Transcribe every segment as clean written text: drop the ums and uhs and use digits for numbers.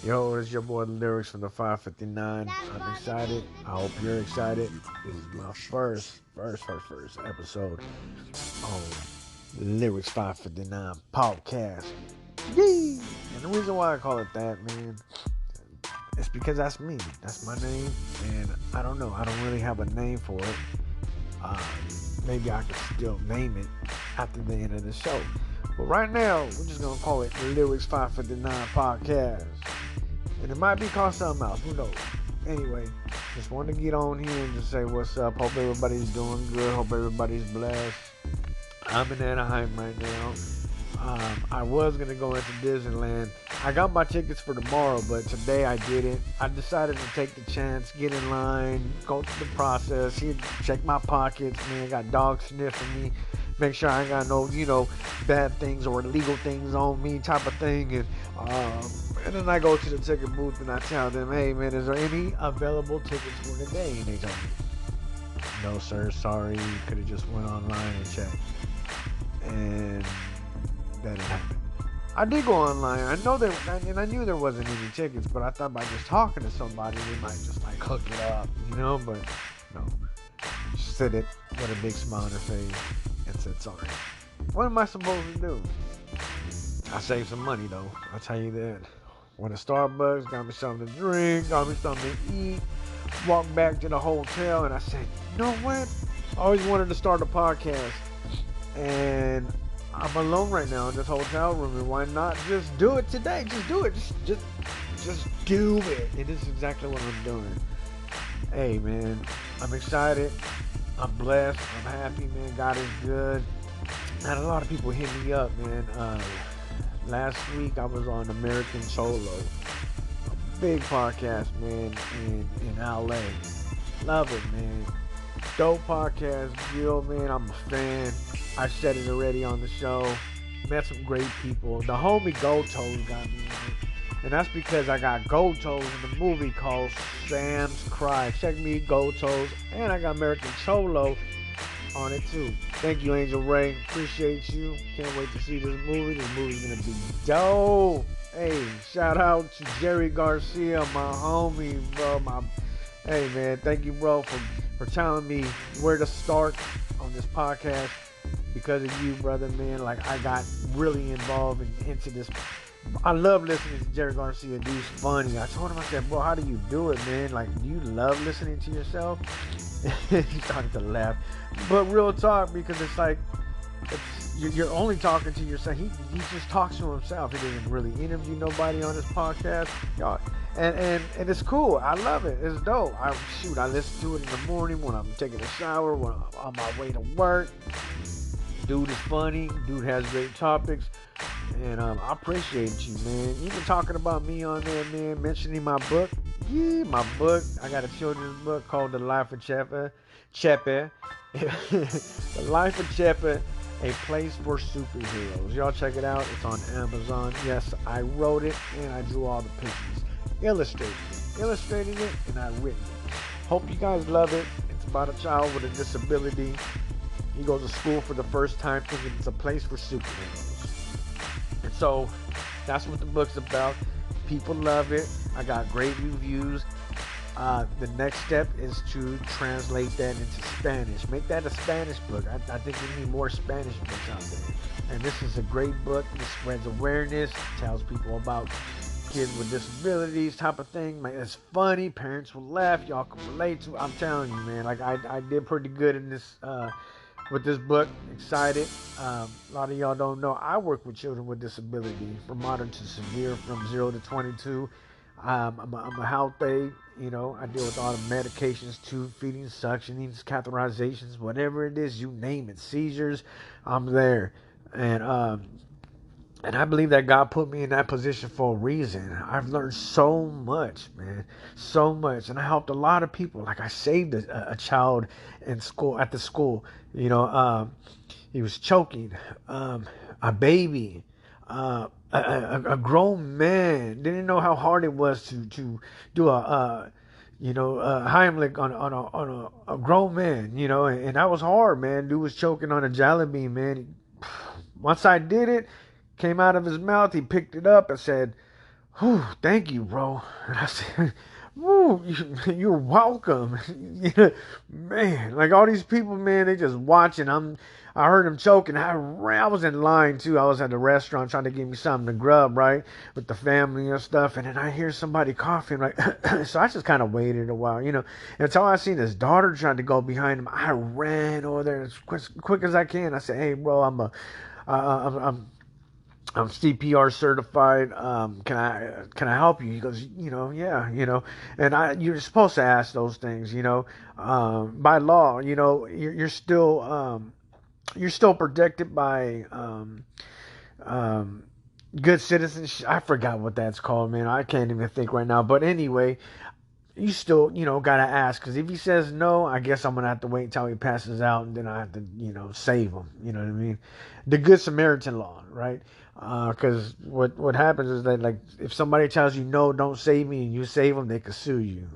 Yo, it's your boy Lyrics from the 559. I'm excited. I hope you're excited. This is my first episode on Lyrics 559 podcast. Yee! And the reason why I call it that, man, it's because that's me. That's my name. And I don't know. I don't really have a name for it. Uh, Maybe I could still name it after the end of the show. But right now, we're just going to call it Lyrics 559 podcast. And it might be called something else. Who knows? Anyway, just wanted to get on here and just say what's up. Hope everybody's doing good. Hope everybody's blessed. I'm in Anaheim right now. I was going to go into Disneyland. I got my tickets for tomorrow, but today I didn't. I decided to take the chance, get in line, go through the process, here, check my pockets, man. Got dogs sniffing me. Make sure I ain't got no, bad things or illegal things on me type of thing. And then I go to the ticket booth and I tell them, hey, man, is there any available tickets for today? And they tell me, no, sir, sorry. You could have just went online and checked. And that didn't happen. I did go online. I knew there wasn't any tickets, but I thought by just talking to somebody, they might just like hook it up, But no, she said it with a big smile on her face and said sorry. What am I supposed to do? I saved some money though. I'll tell you that. Went to Starbucks, got me something to drink, got me something to eat. Walked back to the hotel, and I said, you know what? I always wanted to start a podcast, and I'm alone right now in this hotel room, and why not just do it today? Just do it. Just do it. And this is exactly what I'm doing. Hey, man, I'm excited. I'm blessed. I'm happy, man. God is good. I had a lot of people hit me up, man. Last week I was on American Cholo, a big podcast, man, in LA. Love it, man. Dope podcast, Gil, man. I'm a fan. I said it already on the show. Met some great people. The homie Goldtoes got me in it. And that's because I got Goldtoes in the movie called Sam's Cry. Check me, Goldtoes. And I got American Cholo on it too. Thank you, Angel Ray. Appreciate you. Can't wait to see this movie. This movie's gonna be dope. Hey, shout out to Jerry Garcia, my homie, bro. Hey man, thank you, bro, for telling me where to start on this podcast. Because of you, brother, man. Like I got really involved into this. I love listening to Jerry Garcia. Dude's funny. I told him, I said, bro, how do you do it, man? Like, do you love listening to yourself? He started to laugh. But real talk, because it's like, you're only talking to yourself. He just talks to himself. He doesn't really interview nobody on his podcast. Y'all, and it's cool. I love it. It's dope. I listen to it in the morning when I'm taking a shower, when I'm on my way to work. Dude is funny. Dude has great topics. And I appreciate you, man. Even talking about me on there, man. Mentioning my book. Yeah, my book. I got a children's book called The Life of Chepe. The Life of Chepe, a place for superheroes. Y'all check it out. It's on Amazon. Yes, I wrote it and I drew all the pictures. Illustrated it, and I written it. Hope you guys love it. It's about a child with a disability. He goes to school for the first time thinking it's a place for superheroes. And so that's what the book's about. People love it. I got great reviews. The next step is to translate that into Spanish. Make that a Spanish book. I think we need more Spanish books out there. And this is a great book. It spreads awareness, tells people about kids with disabilities type of thing. Like, it's funny. Parents will laugh. Y'all can relate to it. I'm telling you, man. Like I did pretty good in this with this book. Excited. A lot of y'all don't know I work with children with disability from moderate to severe, from 0 to 22. I'm a health aide. I deal with all the medications, tube feeding, suctioning, catheterizations, whatever it is, you name it, seizures, I'm there. And I believe that God put me in that position for a reason. I've learned so much, man, so much, and I helped a lot of people. Like I saved a child in school, at the school. He was choking. A baby. A grown man didn't know how hard it was to do a Heimlich on a grown man, and that was hard, man. Dude was choking on a jelly bean, man. Once I did it, came out of his mouth, he picked it up and said, Whew, thank you, bro. And I said, woo, you're welcome. Man, like all these people, man, they just watching. I heard him choking. I was in line too. I was at the restaurant trying to give me something to grub, right, with the family and stuff. And then I hear somebody coughing, like, so I just kind of waited a while, until I seen his daughter trying to go behind him. I ran over there as quick as I can. I said, hey, bro, I'm CPR certified. Can I help you? He goes, yeah, And you're supposed to ask those things, by law. You're still protected by good citizenship. I forgot what that's called, man. I can't even think right now. But anyway, you still, gotta ask, because if he says no, I guess I'm gonna have to wait until he passes out, and then I have to, save him. You know what I mean? The Good Samaritan law, right? Because what happens is that, like, if somebody tells you no, don't save me, and you save them, they could sue you.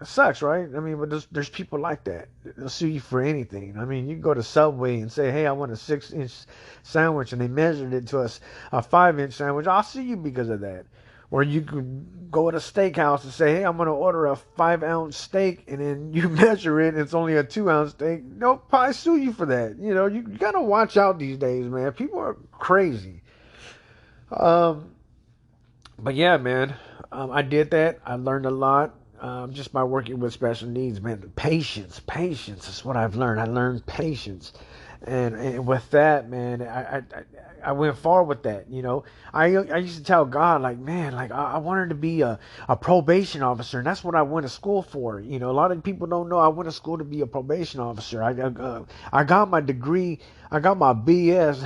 It sucks, right? I mean, but there's people like that. They'll sue you for anything. I mean, you can go to Subway and say, hey, I want a 6-inch sandwich, and they measured it to a 5-inch sandwich. I'll sue you because of that. Or you could go to a steakhouse and say, hey, I'm going to order a 5-ounce steak, and then you measure it, and it's only a 2-ounce steak. They'll probably sue you for that. You got to watch out these days, man. People are crazy. Um, but yeah, man, I did that. I learned a lot just by working with special needs, man. Patience is what I've learned. I learned patience, and with that, man, I went far with that. I used to tell God, like, man, like I wanted to be a probation officer, and that's what I went to school for. A lot of people don't know I went to school to be a probation officer. I got my degree. I got my BS,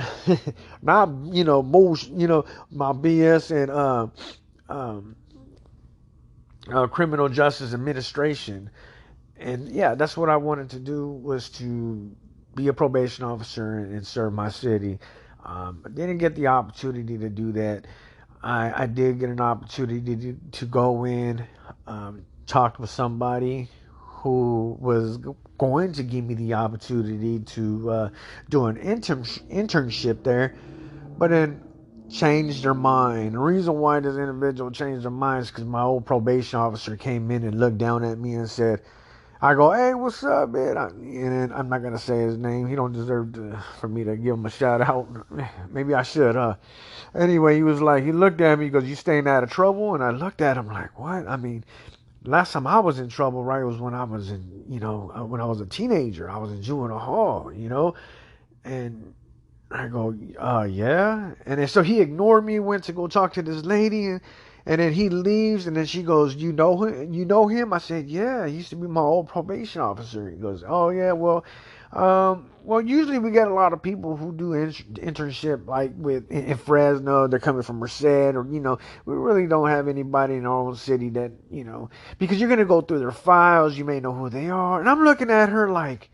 not most, my BS in um, criminal justice administration. And yeah, that's what I wanted to do, was to be a probation officer and serve my city. I didn't get the opportunity to do that. I did get an opportunity to go in, talk with somebody who was going to give me the opportunity to do an internship there, but then changed their mind. The reason why this individual changed their mind is because my old probation officer came in and looked down at me and said, I go, hey, what's up, man? And I'm not going to say his name. He don't deserve for me to give him a shout out. Maybe I should, huh? Anyway, he looked at me, he goes, you staying out of trouble? And I looked at him like, what? I mean, last time I was in trouble, right, was when I was when I was a teenager. I was in juvenile hall. And I go, yeah. And then, so he ignored me, went to go talk to this lady, and then he leaves, and then she goes, you know him? You know him? I said, yeah, he used to be my old probation officer. He goes, oh, yeah, well, usually we get a lot of people who do internship, like in Fresno. They're coming from Merced, or, we really don't have anybody in our own city that, because you're going to go through their files. You may know who they are. And I'm looking at her like,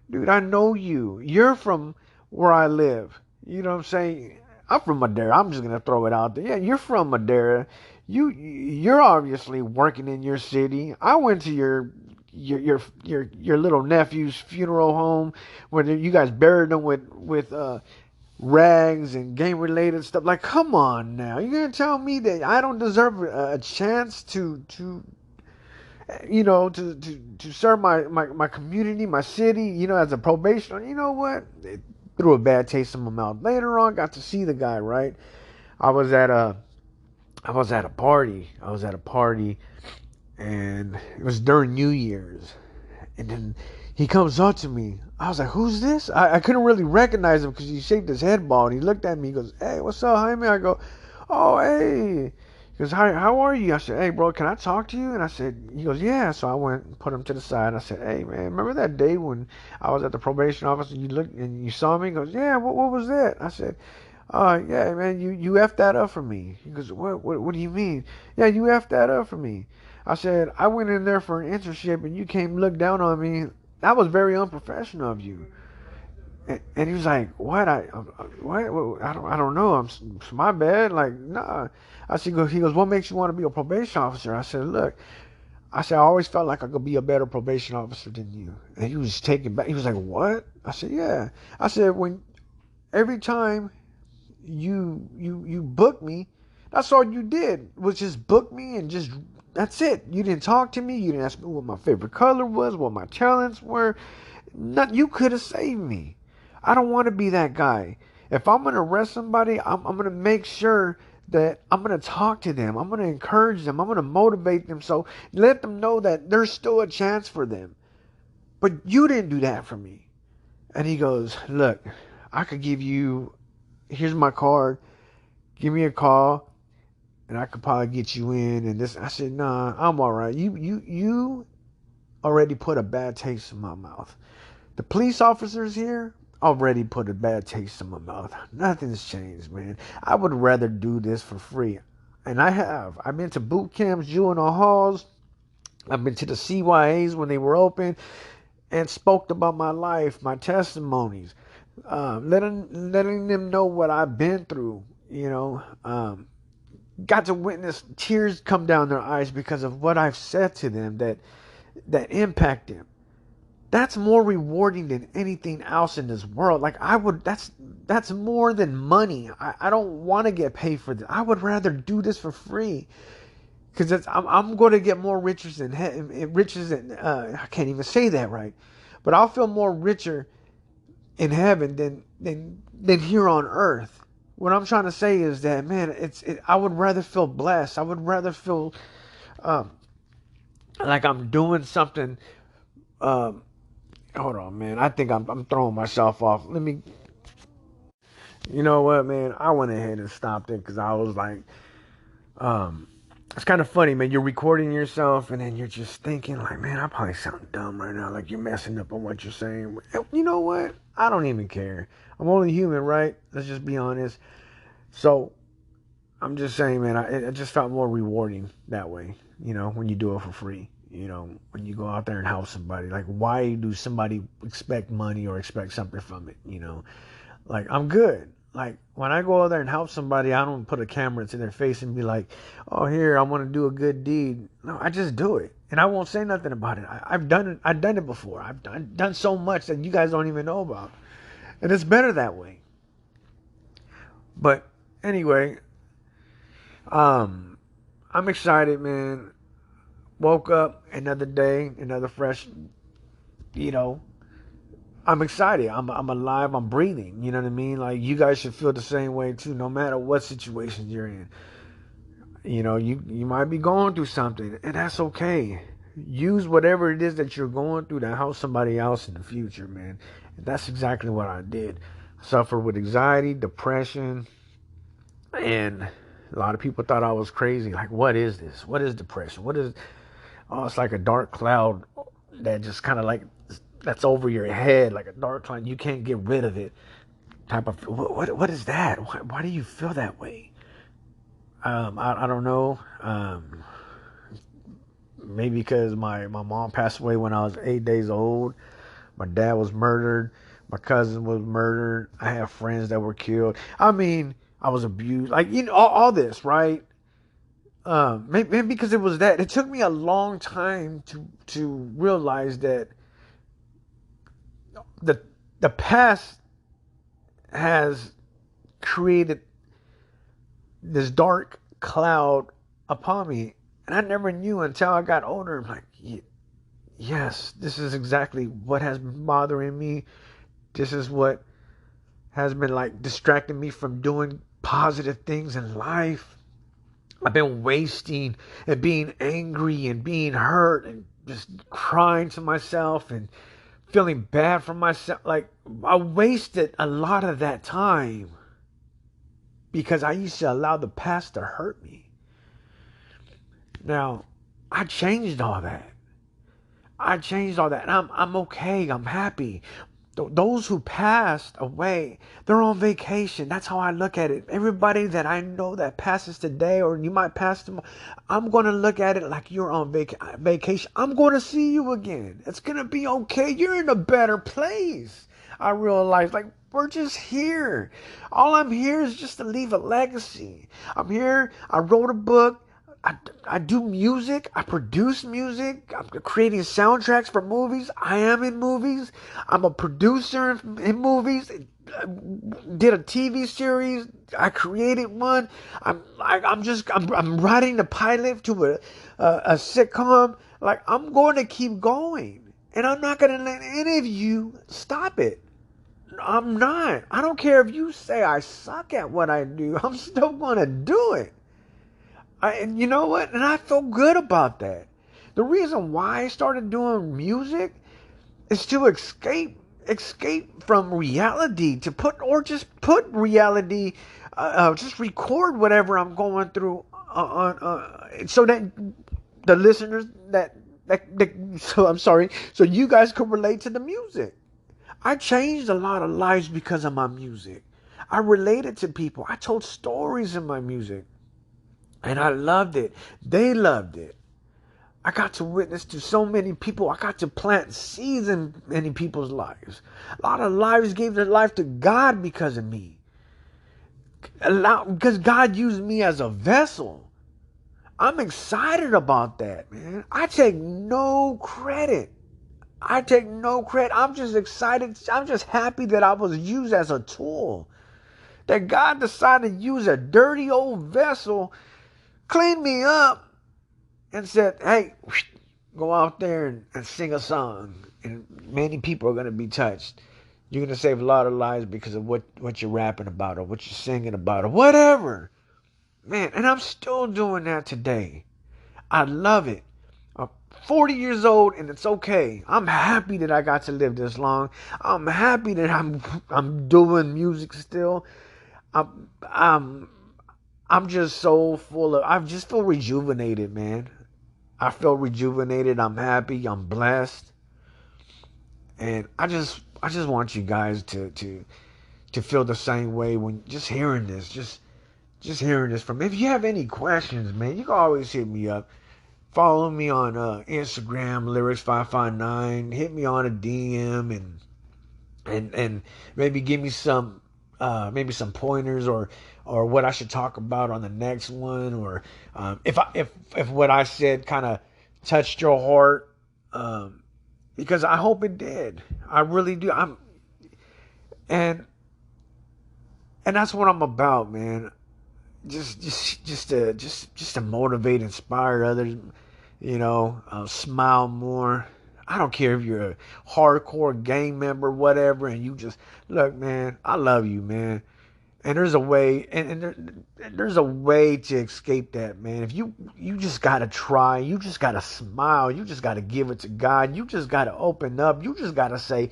dude, I know you. You're from where I live. You know what I'm saying? I'm from Madera. I'm just gonna throw it out there. Yeah, you're from Madera. You're obviously working in your city. I went to your little nephew's funeral home where you guys buried him with rags and gang related stuff. Like, come on now. You're gonna tell me that I don't deserve a chance to to serve my community, my city, as a probation. You know what? It threw a bad taste in my mouth. Later on, got to see the guy, right? I was at a I was at a party. And it was during New Year's. And then he comes up to me. I was like, who's this? I couldn't really recognize him because he shaped his head bald. And he looked at me. He goes, hey, what's up, Jaime? I go, oh, hey. He goes, hi, how are you? I said, hey, bro, can I talk to you? And he goes, yeah. So I went and put him to the side. I said, hey, man, remember that day when I was at the probation office and you looked and you saw me? He goes, yeah, what was that? I said, yeah, man, you effed that up for me. He goes, what do you mean? Yeah, you effed that up for me. I said, I went in there for an internship and you came look down on me. That was very unprofessional of you. And he was like, what? What? I don't know. It's my bad. Like, nah. He goes, what makes you want to be a probation officer? I said, look, I always felt like I could be a better probation officer than you. And he was taken back. He was like, what? I said, yeah. I said, every time you book me, That's all you did was just book me and just that's it. You didn't talk to me. You didn't ask me what my favorite color was, what my talents were. Not, you could have saved me. I don't want to be that guy. If I'm going to arrest somebody, I'm going to make sure that I'm going to talk to them. I'm going to encourage them. I'm going to motivate them. So let them know that there's still a chance for them. But you didn't do that for me. And he goes, look, I could give you, here's my card. Give me a call and I could probably get you in. And this, I said, nah, I'm all right. You already put a bad taste in my mouth. The police officers here already put a bad taste in my mouth. Nothing's changed, man. I would rather do this for free. And I have. I've been to boot camps, juvenile halls. I've been to the CYAs when they were open and spoke about my life, my testimonies, letting them know what I've been through, got to witness tears come down their eyes because of what I've said to them that impact them. That's more rewarding than anything else in this world. Like that's more than money. I don't want to get paid for this. I would rather do this for free because I'm going to get more riches than I can't even say that right, but I'll feel more richer in heaven than here on earth. What I'm trying to say is that, man, I would rather feel blessed. I would rather feel like I'm doing something. Hold on, man. I think I'm throwing myself off. Let me. You know what, man? I went ahead and stopped it because I was like, it's kind of funny, man. You're recording yourself and then you're just thinking, like, man, I probably sound dumb right now. Like you're messing up on what you're saying. You know what? I don't even care. I'm only human, right? Let's just be honest. So I'm just saying, man, it just felt more rewarding that way. When you do it for free. When you go out there and help somebody, like why do somebody expect money or expect something from it? Like I'm good. Like when I go out there and help somebody, I don't put a camera to their face and be like, oh, here, I want to do a good deed. No, I just do it. And I won't say nothing about it. I've done it. I've done it before. I've done so much that you guys don't even know about. And it's better that way. But anyway, I'm excited, man. Woke up another day, another fresh, I'm excited. I'm alive. I'm breathing. You know what I mean? Like you guys should feel the same way too, no matter what situation you're in. You might be going through something, and that's okay. Use whatever it is that you're going through to help somebody else in the future, man. And that's exactly what I did. I suffered with anxiety, depression, and a lot of people thought I was crazy. Like, what is this? What is depression? What is Oh, it's like a dark cloud that just kind of like that's over your head, like a dark cloud. You can't get rid of it. Type of what is that? Why do you feel that way? I don't know. Maybe because my mom passed away when I was 8 days old. My dad was murdered. My cousin was murdered. I have friends that were killed. I mean, I was abused. Like all this, right? Maybe because it was that. It took me a long time to realize that the past has created this dark cloud upon me, and I never knew until I got older. I'm like, yes, this is exactly what has been bothering me. This is what has been like distracting me from doing positive things in life. I've been wasting and being angry and being hurt and just crying to myself and feeling bad for myself. Like I wasted a lot of that time because I used to allow the past to hurt me. Now, I changed all that. And I'm okay. I'm happy. Those who passed away, they're on vacation. That's how I look at it. Everybody that I know that passes today, or you might pass tomorrow, I'm going to look at it like you're on vacation. I'm going to see you again. It's going to be okay. You're in a better place. I realize, like, we're just here. All I'm here is just to leave a legacy. I'm here. I wrote a book. I do music. I produce music. I'm creating soundtracks for movies. I am in movies. I'm a producer in movies. did a TV series. I created one. I'm writing the pilot to a sitcom. Like, I'm going to keep going, and I'm not going to let any of you stop it. I'm not. I don't care if you say I suck at what I do. I'm still going to do it. And you know what? And I feel good about that. The reason why I started doing music is to escape from reality, to put, or just put reality, just record whatever I'm going through so that the listeners that so I'm sorry, so you guys could relate to the music. I changed a lot of lives because of my music. I related to people. I told stories in my music. And I loved it. They loved it. I got to witness to so many people. I got to plant seeds in many people's lives. A lot of lives gave their life to God because of me. Because God used me as a vessel. I'm excited about that, man. I take no credit. I take no credit. I'm just excited. I'm just happy that I was used as a tool. That God decided to use a dirty old vessel, clean me up, and said, hey, go out there and sing a song. And many people are going to be touched. You're going to save a lot of lives because of what you're rapping about or what you're singing about or whatever. Man, and I'm still doing that today. I love it. I'm 40 years old and it's okay. I'm happy that I got to live this long. I'm happy that I'm doing music still. I'm I'm just so full of, I just feel rejuvenated, man. I feel rejuvenated. I'm happy. I'm blessed. And I just want you guys to feel the same way when just hearing this, just hearing this from. If you have any questions, man, you can always hit me up. Follow me on Instagram, lyrics559. Hit me on a DM and maybe give me some maybe some pointers or what I should talk about on the next one, or if what I said kind of touched your heart, because I hope it did. I really do. And and that's what I'm about, man. Just to motivate, inspire others. Smile more. I don't care if you're a hardcore gang member, whatever, and you just look, man. I love you, man. And there's a way, there's a way to escape that, man. If you just gotta try, you just gotta smile, you just gotta give it to God, you just gotta open up, you just gotta say,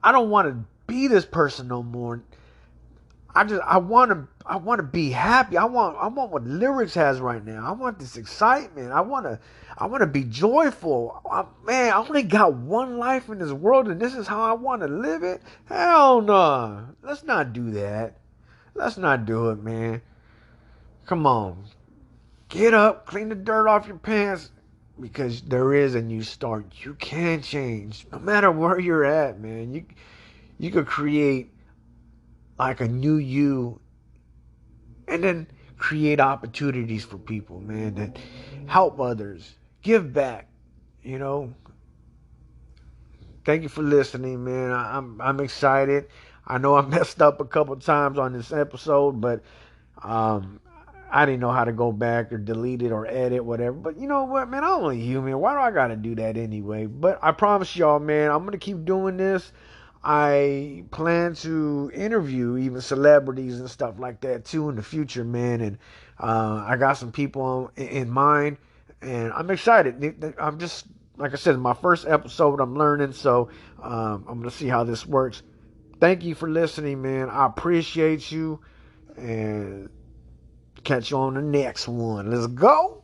I don't want to be this person no more. I want to be happy. I want what lyrics has right now. I want this excitement. I want to be joyful. Man, I only got one life in this world, and this is how I want to live it. Hell no. Let's not do that. Let's not do it, man. Come on. Get up, clean the dirt off your pants, because there is a new start. You can change. No matter where you're at, man. You could create like a new you, and then create opportunities for people, man, that help others, give back. you know Thank you for listening, man. I'm excited. I know I messed up a couple times on this episode, but um I didn't know how to go back or delete it or edit, whatever. But you know what, man? I'm only human. Why do I gotta do that anyway? But I promise y'all, man, I'm gonna keep doing this. I plan to interview even celebrities and stuff like that too in the future, man. And I got some people in mind, and I'm excited. I'm just, like I said, my first episode. I'm learning, so I'm gonna see how this works. Thank you for listening, man. I appreciate you, and catch you on the next one. Let's go.